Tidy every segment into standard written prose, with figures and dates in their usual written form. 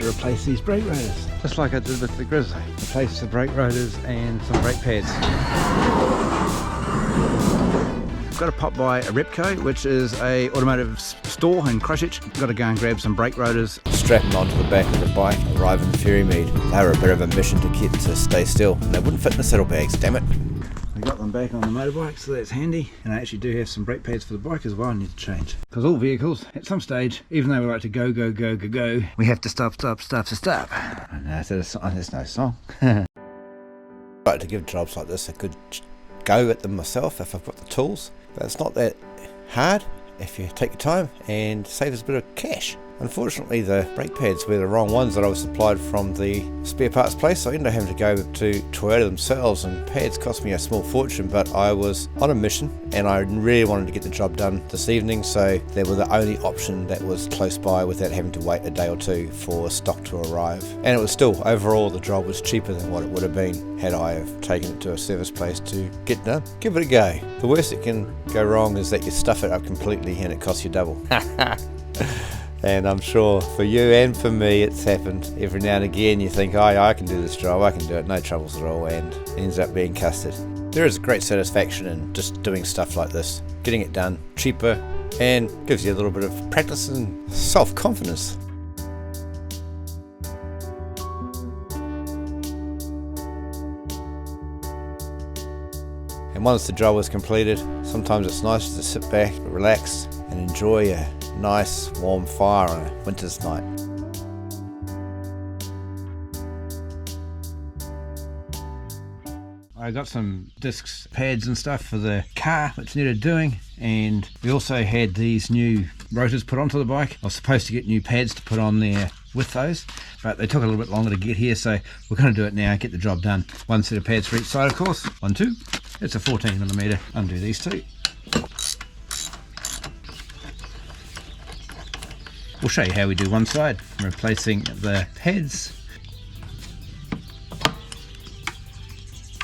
to replace these brake rotors, just like I did with the Griso. Replace the brake rotors and some brake pads. I've got to pop by a Repco, which is a automotive store in Christchurch. I've got to go and grab some brake rotors. Strap them onto the back of the bike, arrive in Ferrymead. They were a bit of a mission to get to stay still, and they wouldn't fit in the saddlebags, damn it. I got them back on the motorbike, so that's handy. And I actually do have some brake pads for the bike as well I need to change. Because all vehicles, at some stage, even though we like to go, we have to stop. And there's no song. I like to give jobs like this a good go at them myself if I've got the tools. But it's not that hard if you take your time and save us a bit of cash. Unfortunately, the brake pads were the wrong ones that I was supplied from the spare parts place, so I ended up having to go to Toyota themselves, and pads cost me a small fortune, but I was on a mission and I really wanted to get the job done this evening, so they were the only option that was close by without having to wait a day or two for stock to arrive. And it was still, overall, the job was cheaper than what it would have been had I have taken it to a service place to get done. Give it a go. The worst that can go wrong is that you stuff it up completely and it costs you double. And I'm sure for you and for me it's happened. Every now and again you think, oh, I can do this job, I can do it, no troubles at all, and it ends up being custard. There is great satisfaction in just doing stuff like this, getting it done cheaper, and gives you a little bit of practice and self-confidence. And once the job is completed, sometimes it's nice to sit back, relax, and enjoy a nice warm fire on a winter's night. I got some discs, pads and stuff for the car which needed doing, and we also had these new rotors put onto the bike. I was supposed to get new pads to put on there with those, but they took a little bit longer to get here, so we're going to do it now, get the job done. One set of pads for each side, of course. 1, 2. It's a 14mm. Undo these two. We'll show you how we do one side, replacing the pads.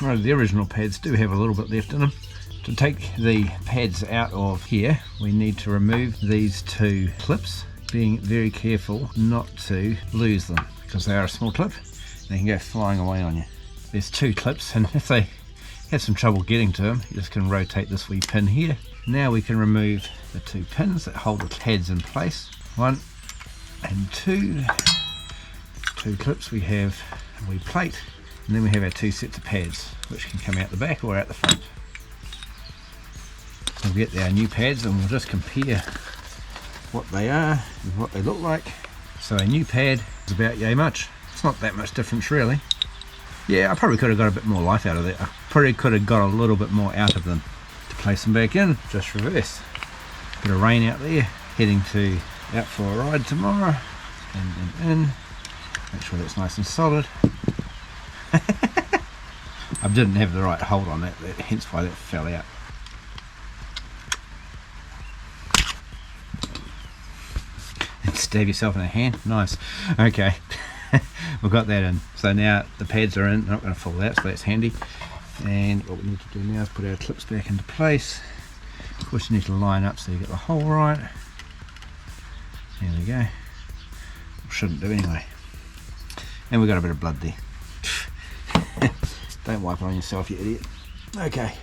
Right, the original pads do have a little bit left in them. To take the pads out of here, we need to remove these two clips, being very careful not to lose them, because they are a small clip, they can go flying away on you. There's two clips, and if they have some trouble getting to them, you just can rotate this wee pin here. Now we can remove the two pins that hold the pads in place. 1 and 2. Two clips, we have a wee plate, and then we have our two sets of pads, which can come out the back or out the front. We'll get our new pads and we'll just compare what they are and what they look like. So a new pad is about yay much. It's not that much difference really. Yeah, I probably could have got a bit more life out of that. I probably could have got a little bit more out of them. To place them back in, just reverse. Bit of rain out there, heading out for a ride tomorrow. In. Make sure that's nice and solid. I didn't have the right hold on that, hence why that fell out. And stab yourself in the hand. Nice. Okay. We've got that in. So now the pads are in, they're not going to fall out, so that's handy. And what we need to do now is put our clips back into place. Of course you need to line up so you get the hole right. There we go. Shouldn't do anyway. And we've got a bit of blood there. Don't wipe it on yourself, you idiot. Okay.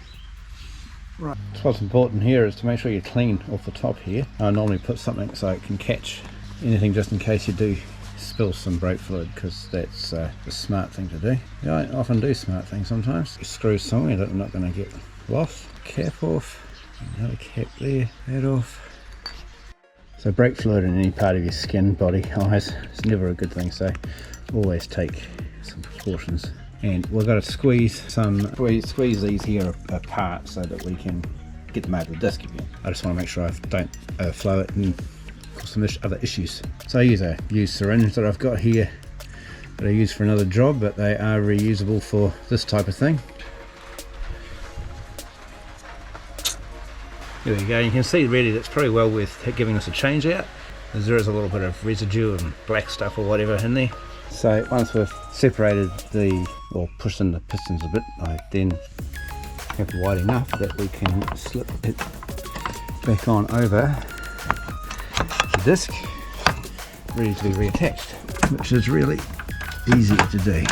Right. So what's important here is to make sure you're clean off the top here. I normally put something so it can catch anything just in case you do spill some brake fluid, because that's a smart thing to do. You don't often do smart things sometimes. Screws somewhere that are not going to get lost. Cap off. Another cap there. That off. So brake fluid in any part of your skin, body, eyes, it's never a good thing, so always take some precautions. And we've got to squeeze these here apart so that we can get them out of the disc again. I just want to make sure I don't overflow it and cause some other issues. So I use a used syringe that I've got here that I use for another job, but they are reusable for this type of thing. There we go, you can see really that's pretty well worth giving us a change out, as there is a little bit of residue and black stuff or whatever in there. So once we've separated or pushed in the pistons a bit, I then have wide enough that we can slip it back on over the disc, ready to be reattached, which is really easier to do.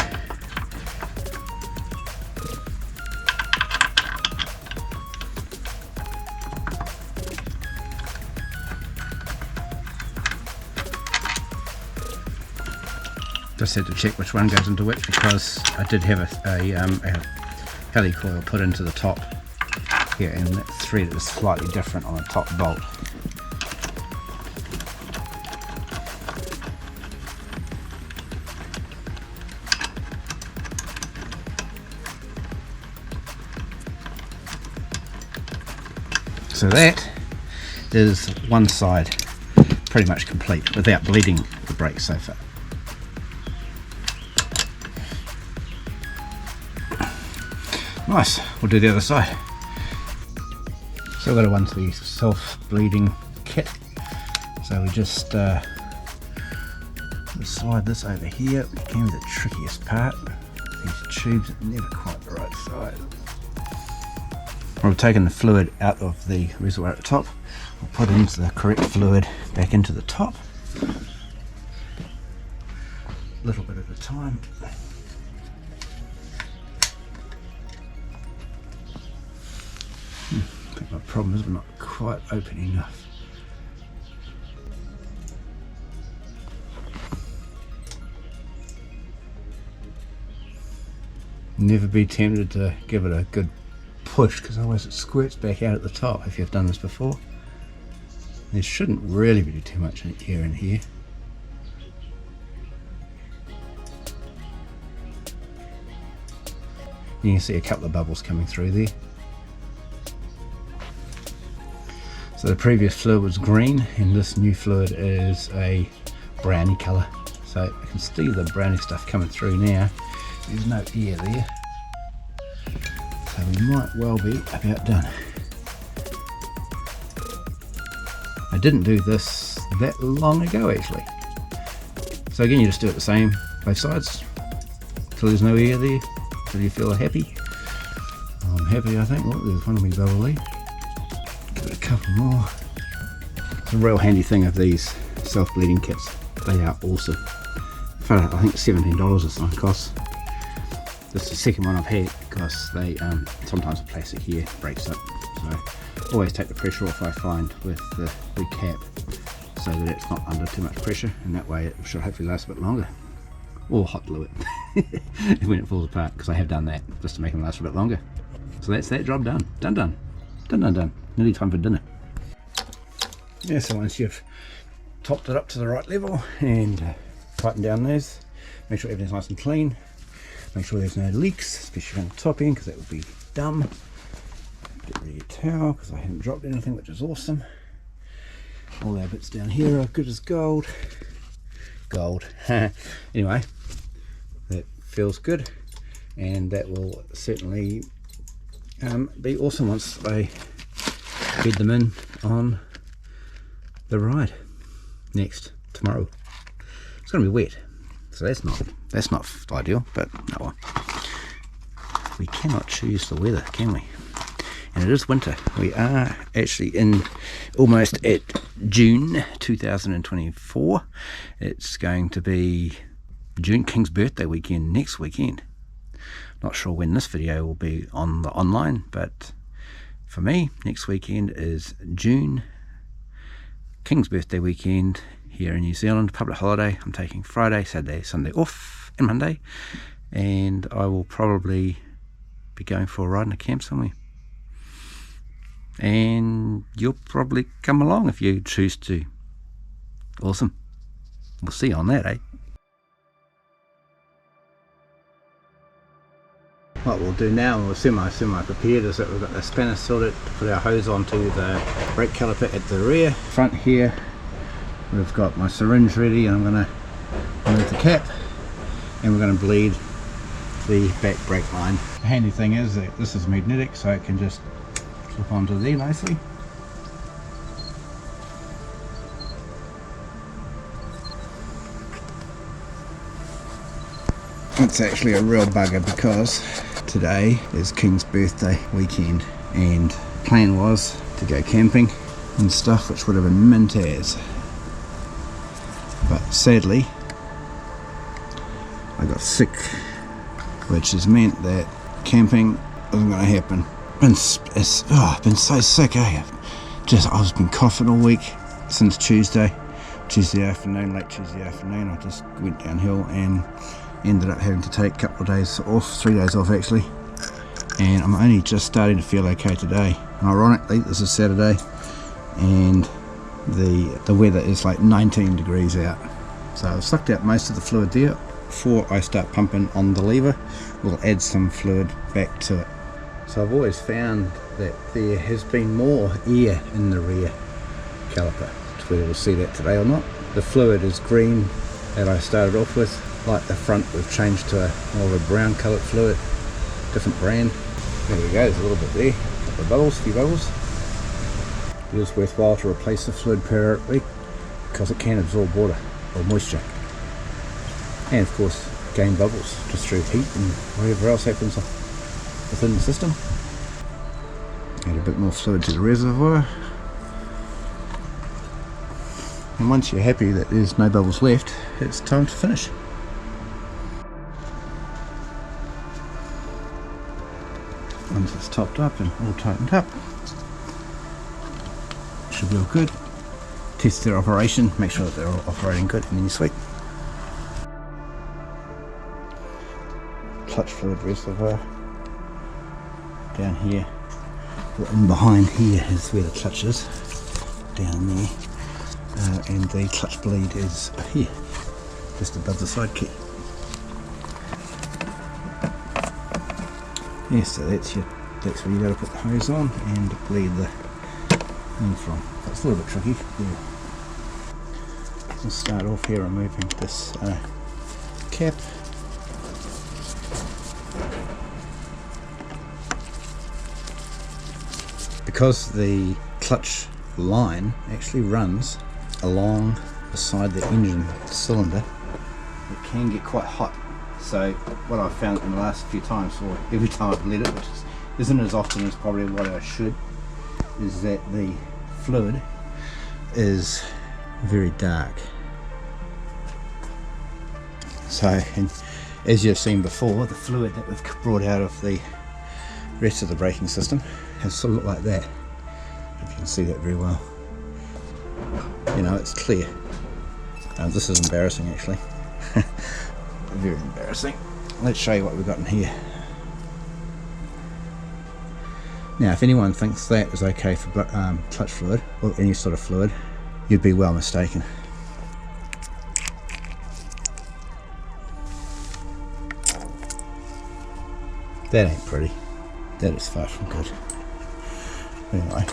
Just had to check which one goes into which, because I did have a heli coil put into the top here, and that thread is slightly different on the top bolt. So that is one side pretty much complete without bleeding the brake so far. Nice, we'll do the other side. So we've got to run to the self-bleeding kit. So we just slide this over here. It can be the trickiest part. These tubes are never quite the right size. We've taken the fluid out of the reservoir at the top. We'll put into the correct fluid back into the top. A little bit at a time. I think my problem is we're not quite open enough. Never be tempted to give it a good push, because otherwise it squirts back out at the top if you've done this before. There shouldn't really be too much air in here. You can see a couple of bubbles coming through there. So the previous fluid was green, and this new fluid is a browny colour. So I can see the browny stuff coming through now. There's no air there. So we might well be about done. I didn't do this that long ago actually. So again, you just do it the same, both sides, till there's no air there, till you feel happy. I'm happy, I think. Look, there's one wee bubble there. Give it a couple more. It's a real handy thing of these self-bleeding kits. They are awesome. For I think $17 or something costs. This is the second one I've had, because they sometimes the plastic here breaks up. So always take the pressure off, I find, with the big cap, so that it's not under too much pressure, and that way it should hopefully last a bit longer. Or hot glue it when it falls apart, because I have done that just to make them last a bit longer. So that's that job done. Done. Nearly time for dinner. Yeah, so once you've topped it up to the right level and tightened down those, make sure everything's nice and clean. Make sure there's no leaks, especially on the top end, because that would be dumb. Get rid of your towel, because I haven't dropped anything, which is awesome. All our bits down here are good as gold. Anyway, that feels good, and that will certainly be awesome once I feed them in on the ride tomorrow. It's going to be wet, so that's not ideal, but no one. We cannot choose the weather, can we? And it is winter. We are actually in almost at June 2024. It's going to be June King's birthday weekend next weekend. Not sure when this video will be on the online, but for me, next weekend is June King's birthday weekend here in New Zealand, public holiday. I'm taking Friday, Saturday, Sunday off, and Monday, and I will probably be going for a ride in a camp somewhere. And you'll probably come along if you choose to. Awesome. We'll see you on that, eh? What we'll do now, and we're semi prepared, is that we've got the spanner sorted to put our hose onto the brake caliper at the rear. Front here, we've got my syringe ready, and I'm going to remove the cap, and we're going to bleed the back brake line. The handy thing is that this is magnetic, so it can just slip onto there nicely. It's actually a real bugger, because today is King's birthday weekend, and the plan was to go camping and stuff, which would have been mint as. but sadly I got sick, which has meant that camping wasn't going to happen. I've been so sick, eh? I've been coughing all week since Tuesday afternoon, late Tuesday afternoon. I just went downhill and ended up having to take a couple of days off, 3 days off actually, and I'm only just starting to feel okay today. And ironically, this is Saturday and the weather is like 19 degrees out, so I've sucked out most of the fluid there. Before I start pumping on the lever, we'll add some fluid back to it. So I've always found that there has been more air in the rear caliper, whether we'll see that today or not. The fluid is green that I started off with. Like the front, we've changed to more of a brown coloured fluid, different brand. There we go, there's a little bit there, a couple of bubbles, a few bubbles. It is worthwhile to replace the fluid periodically because it can absorb water or moisture, and of course gain bubbles just through heat and whatever else happens within the system. Add a bit more fluid to the reservoir, and once you're happy that there's no bubbles left, it's time to finish. Once it's topped up and all tightened up, should be all good. Test their operation, make sure that they're all operating good, and then you sweep. Clutch fluid reservoir down here, and behind here is where the clutch is, down there, and the clutch bleed is here, just above the side key. Yes, so that's where you got to put the hose on and bleed the thing from. It's a little bit tricky. Yeah. We'll start off here removing this cap. Because the clutch line actually runs along beside the engine cylinder, it can get quite hot. So what I've found in the last few times, or every time I've lit it, which isn't as often as probably what I should, is that the fluid is very dark. So, and as you've seen before, the fluid that we've brought out of the rest of the braking system has sort of looked like that. If you can see that very well. You know, it's clear. This is embarrassing actually. Very embarrassing. Let's show you what we've got in here. Now, if anyone thinks that is okay for clutch fluid or any sort of fluid, you'd be well mistaken. That ain't pretty. That is far from good. Anyway,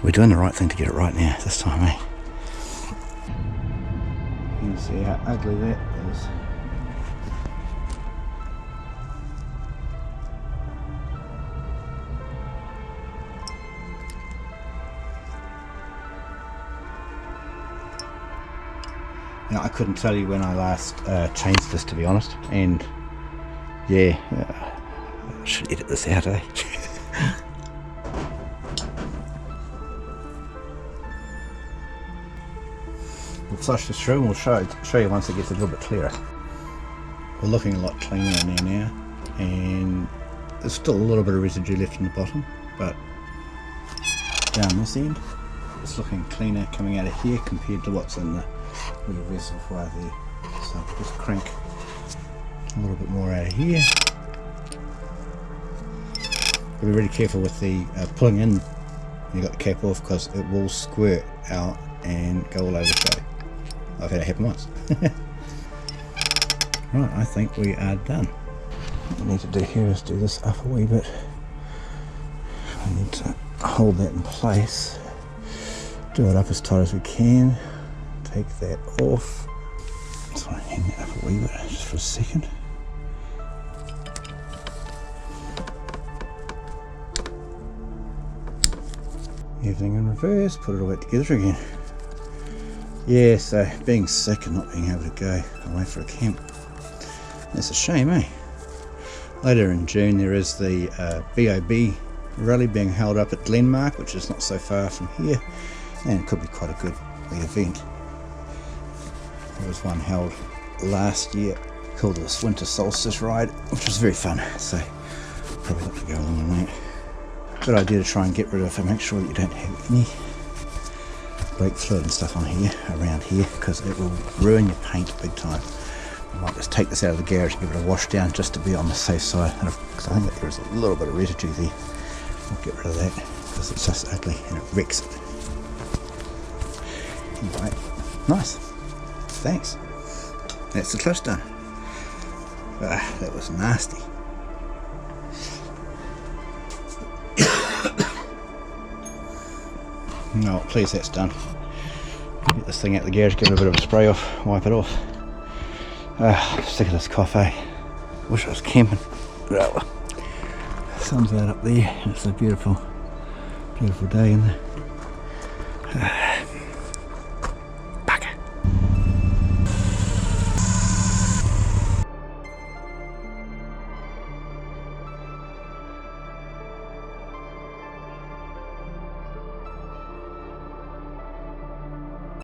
we're doing the right thing to get it right now this time, eh? You can see how ugly that is. Now, I couldn't tell you when I last changed this, to be honest, and yeah, I should edit this out, eh? We'll flush this through and we'll show you once it gets a little bit clearer. We're looking a lot cleaner in there now, and there's still a little bit of residue left in the bottom, but down this end it's looking cleaner coming out of here compared to what's in the little reservoir there. So I'll just crank a little bit more out of here. Be really careful with the pulling in when you got the cap off, because it will squirt out and go all over the show. I've had it happen once. Right, I think we are done. What we need to do here is do this up a wee bit. We need to hold that in place. Do it up as tight as we can. Take that off. So I hang that up a wee bit just for a second. Everything in reverse, put it all back together again. Yeah, so being sick and not being able to go away for a camp, that's a shame, eh? Later in June there is the BOB rally being held up at Glenmark, which is not so far from here, and it could be quite a good event. There was one held last year called the Winter Solstice Ride, which was very fun, so probably got to go along on that. Good idea to try and get rid of and make sure that you don't have any brake fluid and stuff on here, around here, because it will ruin your paint big time. I might just take this out of the garage and give it a wash down just to be on the safe side, because I think that there is a little bit of residue there. I'll get rid of that because it's just ugly and it wrecks it. Anyway, nice. Thanks. That's the clutch done. Ah, that was nasty. No, please, that's done. Get this thing out of the garage, give it a bit of a spray off, wipe it off. Sick of this coffee. Wish I was camping. Well, sun's out up there, and it's a beautiful, beautiful day in there.